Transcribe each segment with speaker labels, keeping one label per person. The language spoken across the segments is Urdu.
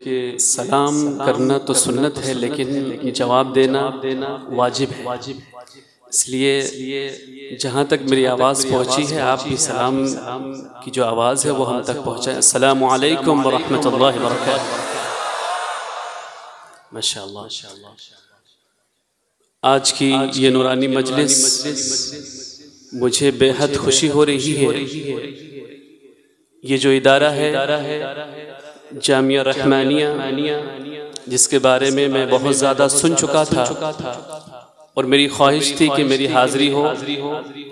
Speaker 1: کہ سلام کرنا تو سنت ہے لیکن جواب دینا واجب ہے، اس لیے جہاں تک میری آواز پہنچی ہے آپ بھی سلام کی جو آواز ہے وہ ہم تک پہنچائیں۔ السلام علیکم ورحمۃ اللہ وبرکاتہ۔ ماشاءاللہ آج کی یہ نورانی مجلس مجھے بے حد خوشی ہو رہی ہے۔ یہ جو ادارہ ہے جامعہ رحمانیہ، جس کے بارے میں بہت زیادہ سن چکا تھا اور میری خواہش تھی کہ میری حاضری ہو،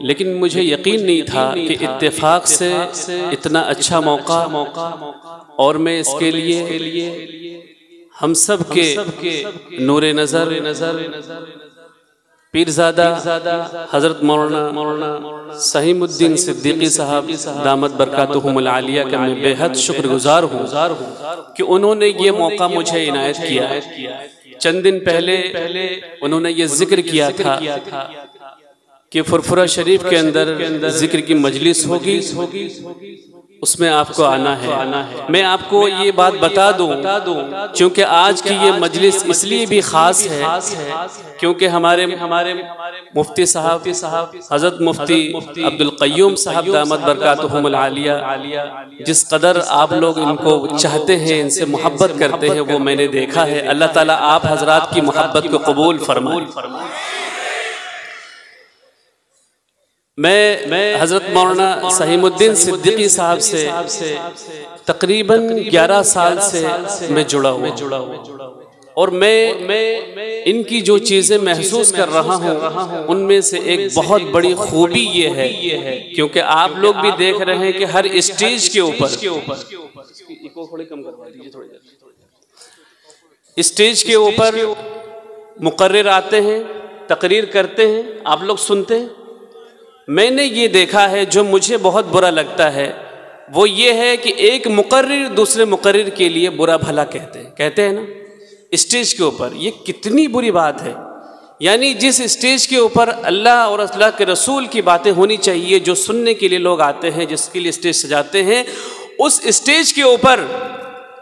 Speaker 1: لیکن مجھے یقین نہیں تھا کہ اتفاق سے اتنا اچھا موقع، اور میں اس کے لیے ہم سب کے نور نظر پیرزادہ حضرت مولانا سہیم الدین صدیقی صاحب دامت برکاتہم العالیہ کا میں بے حد شکر گزار ہوں کہ انہوں نے یہ موقع مجھے عنایت کیا۔ چند دن پہلے انہوں نے یہ ذکر کیا تھا کہ فرفرہ شریف کے اندر ذکر کی مجلس ہوگی، اس میں آپ کو آنا ہے۔ میں آپ کو یہ بات بتا دوں چونکہ آج کی یہ مجلس اس لیے بھی خاص ہے کیونکہ ہمارے مفتی صاحب حضرت مفتی عبدالقیوم صاحب دامت برکاتہم العالیہ جس قدر آپ لوگ ان کو چاہتے ہیں، ان سے محبت کرتے ہیں، وہ میں نے دیکھا ہے۔ اللہ تعالیٰ آپ حضرات کی محبت کو قبول فرمائے۔ میں حضرت مولانا سہیم الدین صدیقی صاحب سے تقریباً 11 سال سے میں جڑا ہوا، اور میں ان کی جو چیزیں محسوس کر رہا ہوں ان میں سے ایک بہت بڑی خوبی یہ ہے کیونکہ آپ لوگ بھی دیکھ رہے ہیں کہ ہر اسٹیج کے اوپر مقرر آتے ہیں، تقریر کرتے ہیں، آپ لوگ سنتے ہیں۔ میں نے یہ دیکھا ہے جو مجھے بہت برا لگتا ہے وہ یہ ہے کہ ایک مقرر دوسرے مقرر کے لیے برا بھلا کہتے ہیں نا اسٹیج کے اوپر۔ یہ کتنی بری بات ہے، یعنی جس اسٹیج کے اوپر اللہ اور اللہ کے رسول کی باتیں ہونی چاہیے، جو سننے کے لیے لوگ آتے ہیں، جس کے لیے اسٹیج سجاتے ہیں، اس اسٹیج کے اوپر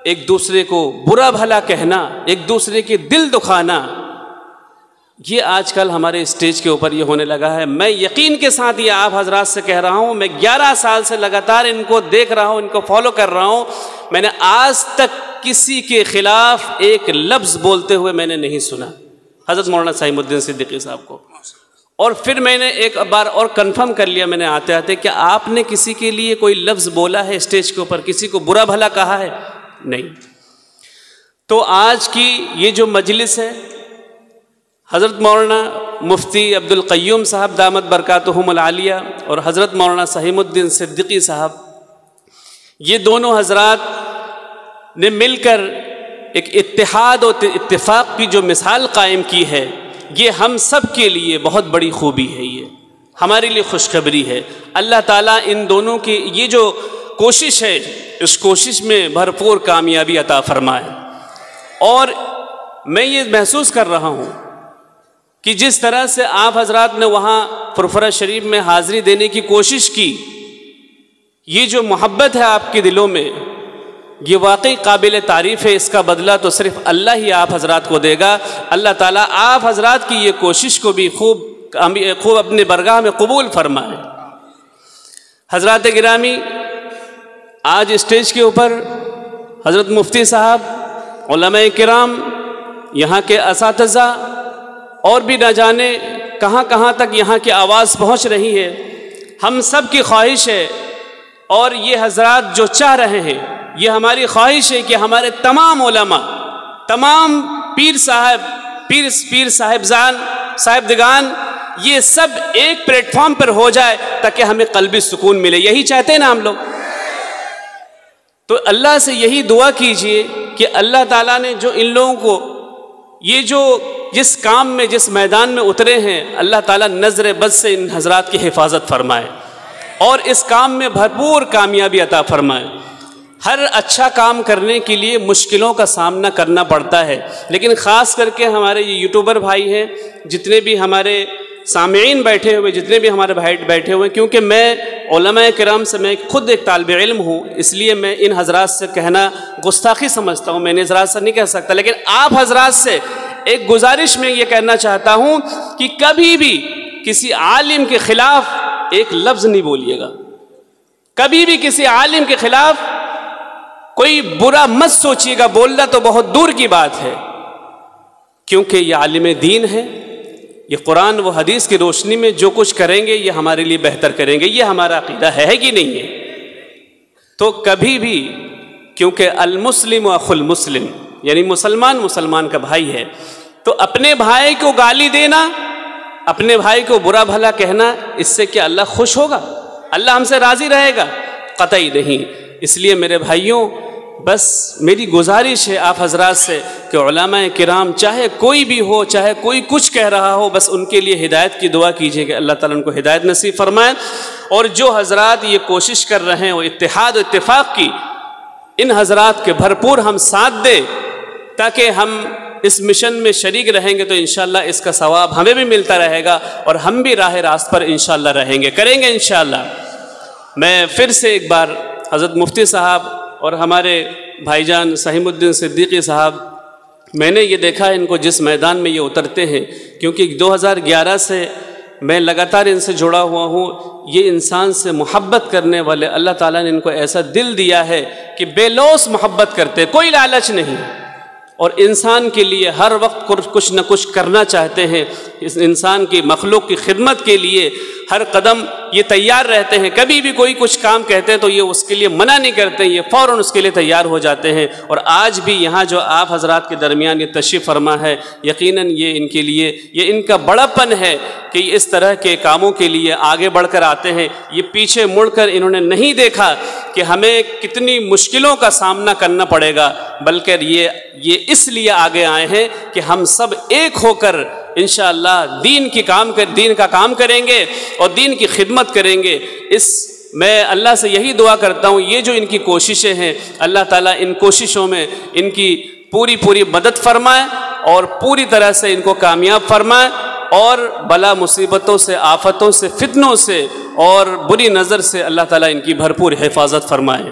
Speaker 1: ایک دوسرے کو برا بھلا کہنا، ایک دوسرے کے دل دکھانا، یہ آج کل ہمارے اسٹیج کے اوپر یہ ہونے لگا ہے۔ میں یقین کے ساتھ یہ آپ حضرات سے کہہ رہا ہوں، میں 11 سال سے لگاتار ان کو دیکھ رہا ہوں، ان کو فالو کر رہا ہوں، میں نے آج تک کسی کے خلاف ایک لفظ بولتے ہوئے میں نے نہیں سنا حضرت مولانا سہیم الدین صدیقی صاحب کو۔ اور پھر میں نے ایک بار اور کنفرم کر لیا میں نے آتے آتے کہ آپ نے کسی کے لیے کوئی لفظ بولا ہے اسٹیج کے اوپر، کسی کو برا بھلا کہا ہے؟ نہیں۔ تو آج کی یہ جو مجلس ہے، حضرت مولانا مفتی عبدالقیوم صاحب دامت برکاتہم العالیہ اور حضرت مولانا سہیم الدین صدیقی صاحب، یہ دونوں حضرات نے مل کر ایک اتحاد اور اتفاق کی جو مثال قائم کی ہے، یہ ہم سب کے لیے بہت بڑی خوبی ہے، یہ ہمارے لیے خوشخبری ہے۔ اللہ تعالیٰ ان دونوں کی یہ جو کوشش ہے، اس کوشش میں بھرپور کامیابی عطا فرمائے۔ اور میں یہ محسوس کر رہا ہوں کہ جس طرح سے آپ حضرات نے وہاں فرفرہ شریف میں حاضری دینے کی کوشش کی، یہ جو محبت ہے آپ کے دلوں میں، یہ واقعی قابل تعریف ہے۔ اس کا بدلہ تو صرف اللہ ہی آپ حضرات کو دے گا۔ اللہ تعالیٰ آپ حضرات کی یہ کوشش کو بھی خوب اپنے برگاہ میں قبول فرمائے۔ حضرات گرامی، آج اسٹیج کے اوپر حضرت مفتی صاحب، علماء کرام، یہاں کے اساتذہ، اور بھی نہ جانے کہاں کہاں تک یہاں کی آواز پہنچ رہی ہے۔ ہم سب کی خواہش ہے، اور یہ حضرات جو چاہ رہے ہیں، یہ ہماری خواہش ہے کہ ہمارے تمام علماء، تمام پیر صاحبزان، صاحبدگان، یہ سب ایک پلیٹ فارم پر ہو جائے تاکہ ہمیں قلبی سکون ملے۔ یہی چاہتے ہیں نا ہم لوگ؟ تو اللہ سے یہی دعا کیجئے کہ اللہ تعالیٰ نے جو ان لوگوں کو یہ جو جس کام میں، جس میدان میں اترے ہیں، اللہ تعالیٰ نظر بد سے ان حضرات کی حفاظت فرمائے اور اس کام میں بھرپور کامیابی عطا فرمائے۔ ہر اچھا کام کرنے کے لیے مشکلوں کا سامنا کرنا پڑتا ہے، لیکن خاص کر کے ہمارے یہ یوٹیوبر بھائی ہیں، جتنے بھی ہمارے سامعین بیٹھے ہوئے، جتنے بھی ہمارے بھائی بیٹھے ہوئے، کیونکہ میں علماء کرام سے، میں خود ایک طالب علم ہوں، اس لیے میں ان حضرات سے کہنا گستاخی سمجھتا ہوں، میں نے حضرات سے نہیں کہہ سکتا، لیکن آپ حضرات سے ایک گزارش میں یہ کہنا چاہتا ہوں کہ کبھی بھی کسی عالم کے خلاف ایک لفظ نہیں بولیے گا، کبھی بھی کسی عالم کے خلاف کوئی برا مت سوچیے گا، بولنا تو بہت دور کی بات ہے، کیونکہ یہ عالم دین ہے، یہ قرآن و حدیث کی روشنی میں جو کچھ کریں گے یہ ہمارے لیے بہتر کریں گے، یہ ہمارا عقیدہ ہے کہ نہیں ہے؟ تو کبھی بھی، کیونکہ المسلم اخو المسلم، یعنی مسلمان مسلمان کا بھائی ہے، تو اپنے بھائی کو گالی دینا، اپنے بھائی کو برا بھلا کہنا، اس سے کیا اللہ خوش ہوگا؟ اللہ ہم سے راضی رہے گا؟ قطعی نہیں۔ اس لیے میرے بھائیوں، بس میری گزارش ہے آپ حضرات سے کہ علماء کرام چاہے کوئی بھی ہو، چاہے کوئی کچھ کہہ رہا ہو، بس ان کے لیے ہدایت کی دعا کیجیے کہ اللہ تعالیٰ ان کو ہدایت نصیب فرمائے، اور جو حضرات یہ کوشش کر رہے ہیں وہ اتحاد و اتفاق کی، ان حضرات کے بھرپور ہم ساتھ دیں تاکہ ہم اس مشن میں شریک رہیں گے، تو انشاءاللہ اس کا ثواب ہمیں بھی ملتا رہے گا اور ہم بھی راہ راست پر انشاءاللہ رہیں گے، کریں گے انشاءاللہ۔ میں پھر سے ایک بار حضرت مفتی صاحب اور ہمارے بھائی جان صحیح الدین صدیقی صاحب، میں نے یہ دیکھا ہے ان کو جس میدان میں یہ اترتے ہیں، کیونکہ 2011 سے میں لگاتار ان سے جڑا ہوا ہوں، یہ انسان سے محبت کرنے والے، اللہ تعالیٰ نے ان کو ایسا دل دیا ہے کہ بے لوث محبت کرتے، کوئی لالچ نہیں، اور انسان کے لیے ہر وقت کچھ نہ کچھ کرنا چاہتے ہیں، اس انسان کی مخلوق کی خدمت کے لیے ہر قدم یہ تیار رہتے ہیں، کبھی بھی کوئی کچھ کام کہتے ہیں تو یہ اس کے لیے منع نہیں کرتے، یہ فوراً اس کے لیے تیار ہو جاتے ہیں، اور آج بھی یہاں جو آپ حضرات کے درمیان یہ تشریف فرما ہے، یقیناً یہ ان کے لیے، یہ ان کا بڑا پن ہے کہ اس طرح کے کاموں کے لیے آگے بڑھ کر آتے ہیں، یہ پیچھے مڑ کر انہوں نے نہیں دیکھا کہ ہمیں کتنی مشکلوں کا سامنا کرنا پڑے گا، بلکہ یہ اس لیے آگے آئے ہیں کہ ہم سب ایک ہو کر انشاءاللہ دین کا کام کریں گے اور دین کی خدمت کریں گے۔ میں اللہ سے یہی دعا کرتا ہوں، یہ جو ان کی کوششیں ہیں، اللہ تعالیٰ ان کوششوں میں ان کی پوری مدد فرمائے اور پوری طرح سے ان کو کامیاب فرمائے، اور بلا مصیبتوں سے، آفتوں سے، فتنوں سے اور بری نظر سے اللہ تعالیٰ ان کی بھرپور حفاظت فرمائے۔